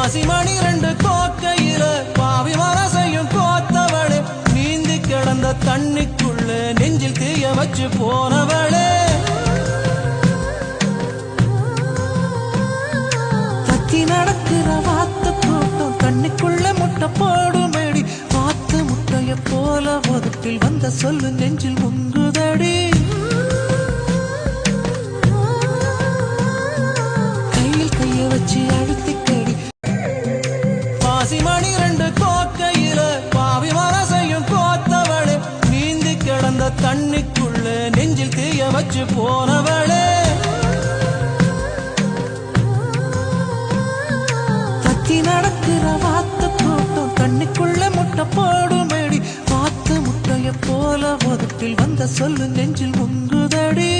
பாசிமணி ரெண்டு கோக்கையில பாவி மனசையும் கோத்தவளே, நீந்தி கிடந்த தண்ணிக்குள்ள நெஞ்சில் தீய வச்சு போனவளே. தத்தி நடக்கிற வாத்து கூட்டம் தண்ணிக்குள்ள முட்டை போடுமேடி, வாத்து முட்டைய போல ஒதுக்கில் வந்த சொல்லு நெஞ்சில் முங்குதடி. கையில் கைய வச்சு அழுத்திக்கடி. பாசிமணி ரெண்டு கோக்கையில பாவி மனசையும் கோத்தவளே, நீந்தி கிடந்த தண்ணிக்குள்ள நெஞ்சில் தீய வச்சு போனவளே. தத்தி நடக்கிற வாத்து கூட்டம் தண்ணிக்குள்ள முட்டை போடுமேடி, வாத்து முட்டைய போல ஒதுக்கில் வந்த சொல்லு நெஞ்சில் முங்குதடி.